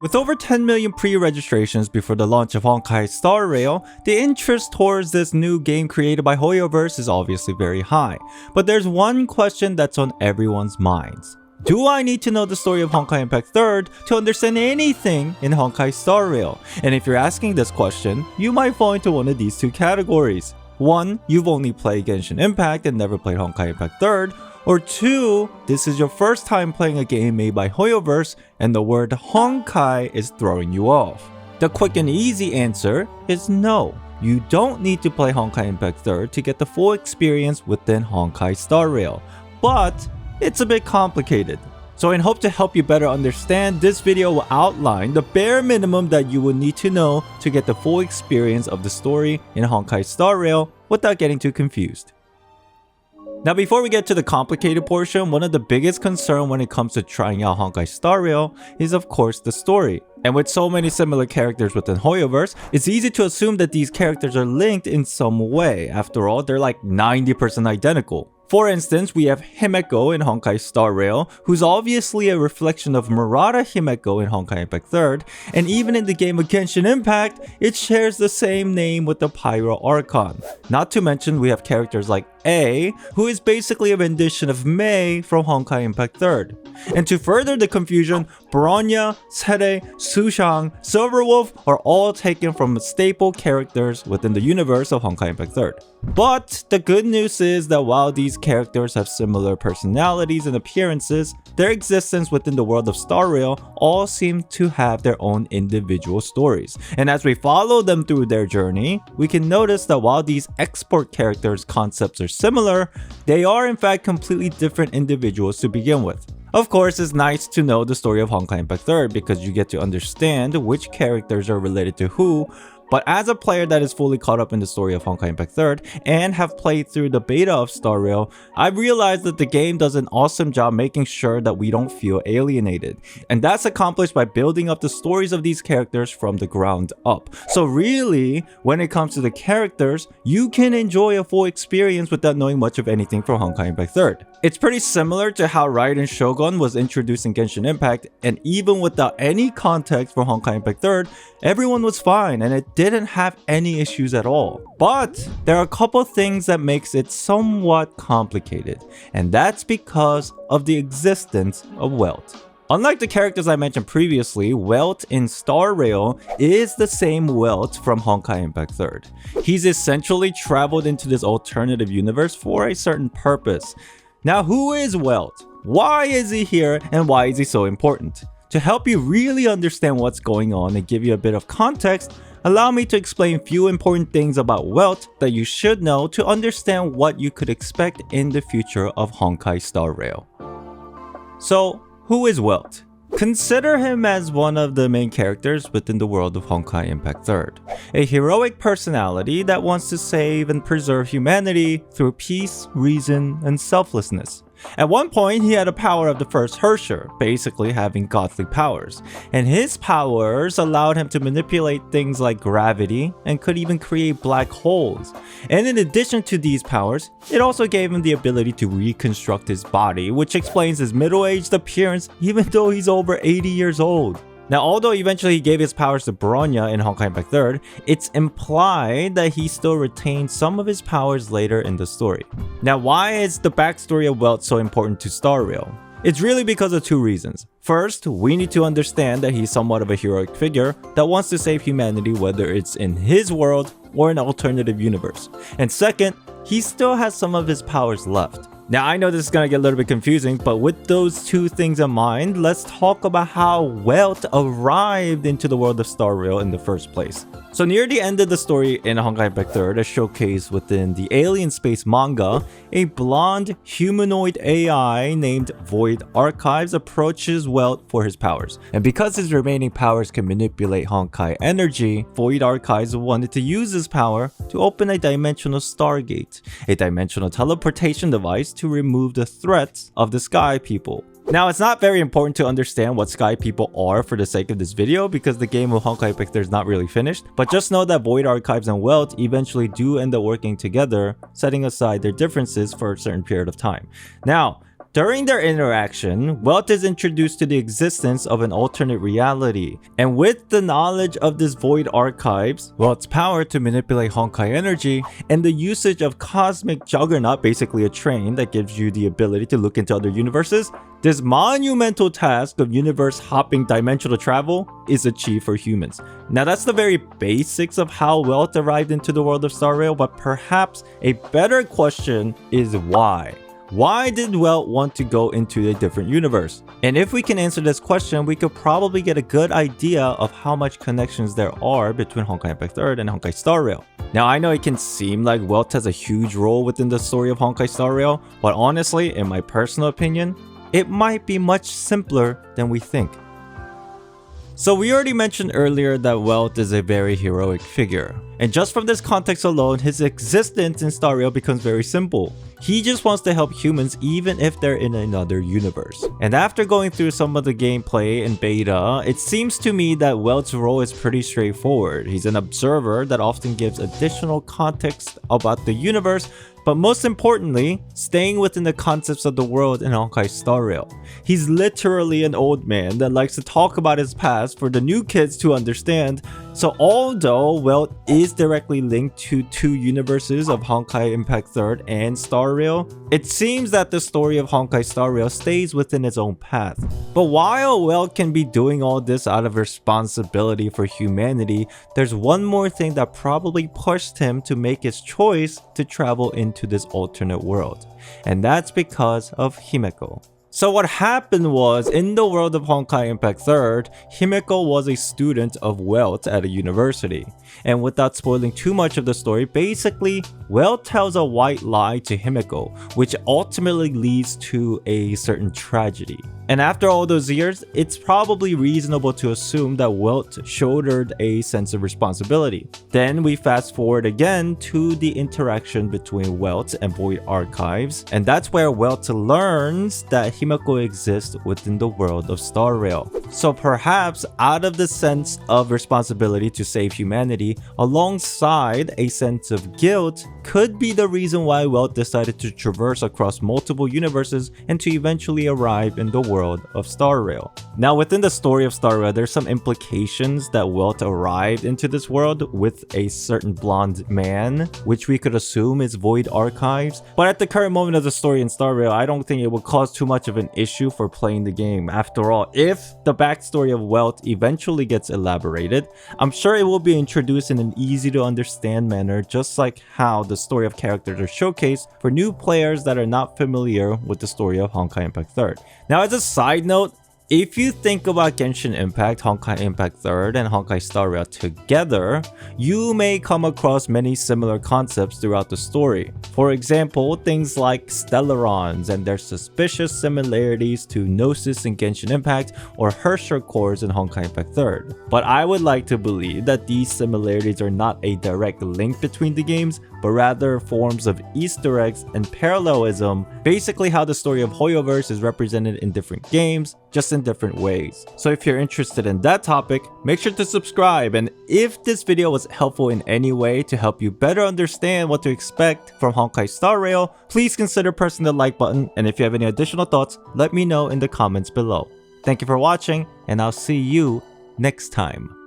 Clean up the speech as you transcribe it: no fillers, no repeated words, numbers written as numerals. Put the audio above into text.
With over 10 million pre-registrations before the launch of Honkai Star Rail, the interest towards this new game created by HoYoverse is obviously very high. But there's one question that's on everyone's minds. Do I need to know the story of Honkai Impact 3rd to understand anything in Honkai Star Rail? And if you're asking this question, you might fall into one of these two categories. 1. You've only played Genshin Impact and never played Honkai Impact 3rd. Or 2, this is your first time playing a game made by HoYoverse and the word Honkai is throwing you off. The quick and easy answer is no. You don't need to play Honkai Impact 3rd to get the full experience within Honkai Star Rail. But it's a bit complicated. So in hope to help you better understand, this video will outline the bare minimum that you will need to know to get the full experience of the story in Honkai Star Rail without getting too confused. Now before we get to the complicated portion, one of the biggest concerns when it comes to trying out Honkai Star Rail is of course the story. And with so many similar characters within HoYoverse, it's easy to assume that these characters are linked in some way. After all, they're like 90% identical. For instance, we have Himeko in Honkai Star Rail, who's obviously a reflection of Murata Himeko in Honkai Impact 3rd, and even in the game of Genshin Impact, it shares the same name with the Pyro Archon. Not to mention, we have characters like A, who is basically a rendition of Mei from Honkai Impact 3rd. And to further the confusion, Bronya, Sere, Sushang, Silverwolf are all taken from staple characters within the universe of Honkai Impact 3rd. But the good news is that while these characters have similar personalities and appearances, their existence within the world of Star Rail all seem to have their own individual stories. And as we follow them through their journey, we can notice that while these export characters' concepts are similar, they are in fact completely different individuals to begin with. Of course, it's nice to know the story of Honkai Impact 3rd because you get to understand which characters are related to who. But as a player that is fully caught up in the story of Honkai Impact 3rd and have played through the beta of Star Rail, I've realized that the game does an awesome job making sure that we don't feel alienated. And that's accomplished by building up the stories of these characters from the ground up. So really, when it comes to the characters, you can enjoy a full experience without knowing much of anything from Honkai Impact 3rd. It's pretty similar to how Raiden Shogun was introduced in Genshin Impact, and even without any context for Honkai Impact 3rd, everyone was fine and it didn't have any issues at all. But there are a couple things that makes it somewhat complicated, and that's because of the existence of Welt. Unlike the characters I mentioned previously, Welt in Star Rail is the same Welt from Honkai Impact 3rd. He's essentially traveled into this alternative universe for a certain purpose. Now, who is Welt? Why is he here and why is he so important? To help you really understand what's going on and give you a bit of context, allow me to explain a few important things about Welt that you should know to understand what you could expect in the future of Honkai Star Rail. So, who is Welt? Consider him as one of the main characters within the world of Honkai Impact 3rd. A heroic personality that wants to save and preserve humanity through peace, reason, and selflessness. At one point, he had a power of the first Hersher, basically having godly powers. And his powers allowed him to manipulate things like gravity and could even create black holes. And in addition to these powers, it also gave him the ability to reconstruct his body, which explains his middle-aged appearance even though he's over 80 years old. Now, although eventually he gave his powers to Bronya in Honkai Impact 3rd, it's implied that he still retained some of his powers later in the story. Now, why is the backstory of Welt so important to Star Rail? It's really because of two reasons. First, we need to understand that he's somewhat of a heroic figure that wants to save humanity, whether it's in his world or an alternative universe. And second, he still has some of his powers left. Now, I know this is gonna get a little bit confusing, but with those two things in mind, let's talk about how Welt arrived into the world of Star Rail in the first place. So near the end of the story in Honkai Impact 3rd, as showcased within the Alien Space manga, a blonde humanoid AI named Void Archives approaches Welt for his powers. And because his remaining powers can manipulate Honkai energy, Void Archives wanted to use his power to open a dimensional stargate, a dimensional teleportation device to remove the threats of the Sky People. Now, it's not very important to understand what Sky People are for the sake of this video because the game of Honkai Impact is not really finished, but just know that Void Archives and Welt eventually do end up working together, setting aside their differences for a certain period of time. Now, During their interaction, Welt is introduced to the existence of an alternate reality, and with the knowledge of this void archives, Welt's power to manipulate Honkai energy, and the usage of Cosmic Juggernaut, basically a train that gives you the ability to look into other universes, this monumental task of universe-hopping dimensional travel is achieved for humans. Now that's the very basics of how Welt arrived into the world of Star Rail, but perhaps a better question is why? Why did Welt want to go into a different universe? And if we can answer this question, we could probably get a good idea of how much connections there are between Honkai Impact 3rd and Honkai Star Rail. Now I know it can seem like Welt has a huge role within the story of Honkai Star Rail, but honestly, in my personal opinion, it might be much simpler than we think. So we already mentioned earlier that Welt is a very heroic figure, and just from this context alone, his existence in Star Rail becomes very simple. He just wants to help humans even if they're in another universe. And after going through some of the gameplay in beta, it seems to me that Welt's role is pretty straightforward. He's an observer that often gives additional context about the universe, but most importantly, staying within the concepts of the world in Honkai Star Rail. He's literally an old man that likes to talk about his past for the new kids to understand. So although Welt is directly linked to two universes of Honkai Impact 3rd and Star Rail, it seems that the story of Honkai Star Rail stays within its own path. But while Welt can be doing all this out of responsibility for humanity, there's one more thing that probably pushed him to make his choice to travel into this alternate world, and that's because of Himeko. So what happened was, in the world of Honkai Impact 3rd, Himeko was a student of Welt at a university. And without spoiling too much of the story, basically, Welt tells a white lie to Himeko, which ultimately leads to a certain tragedy. And after all those years, it's probably reasonable to assume that Welt shouldered a sense of responsibility. Then we fast forward again to the interaction between Welt and Void Archives, and that's where Welt learns that Himeko exists within the world of Star Rail. So perhaps out of the sense of responsibility to save humanity, alongside a sense of guilt, could be the reason why Welt decided to traverse across multiple universes and to eventually arrive in the world of Star Rail. Now within the story of Star Rail, there's some implications that Welt arrived into this world with a certain blonde man, which we could assume is Void Archives. But at the current moment of the story in Star Rail, I don't think it will cause too much of an issue for playing the game. After all, if the backstory of Welt eventually gets elaborated, I'm sure it will be introduced in an easy to understand manner, just like how the story of characters are showcased for new players that are not familiar with the story of Honkai Impact 3rd. Now as a side note, if you think about Genshin Impact, Honkai Impact 3rd, and Honkai Star Rail together, you may come across many similar concepts throughout the story. For example, things like Stellarons and their suspicious similarities to Gnosis in Genshin Impact or Herrscher cores in Honkai Impact 3rd. But I would like to believe that these similarities are not a direct link between the games, but rather forms of Easter eggs and parallelism, basically how the story of HoYoverse is represented in different games, just in different ways. So if you're interested in that topic, make sure to subscribe, and if this video was helpful in any way to help you better understand what to expect from Honkai Star Rail, please consider pressing the like button, and if you have any additional thoughts, let me know in the comments below. Thank you for watching, and I'll see you next time.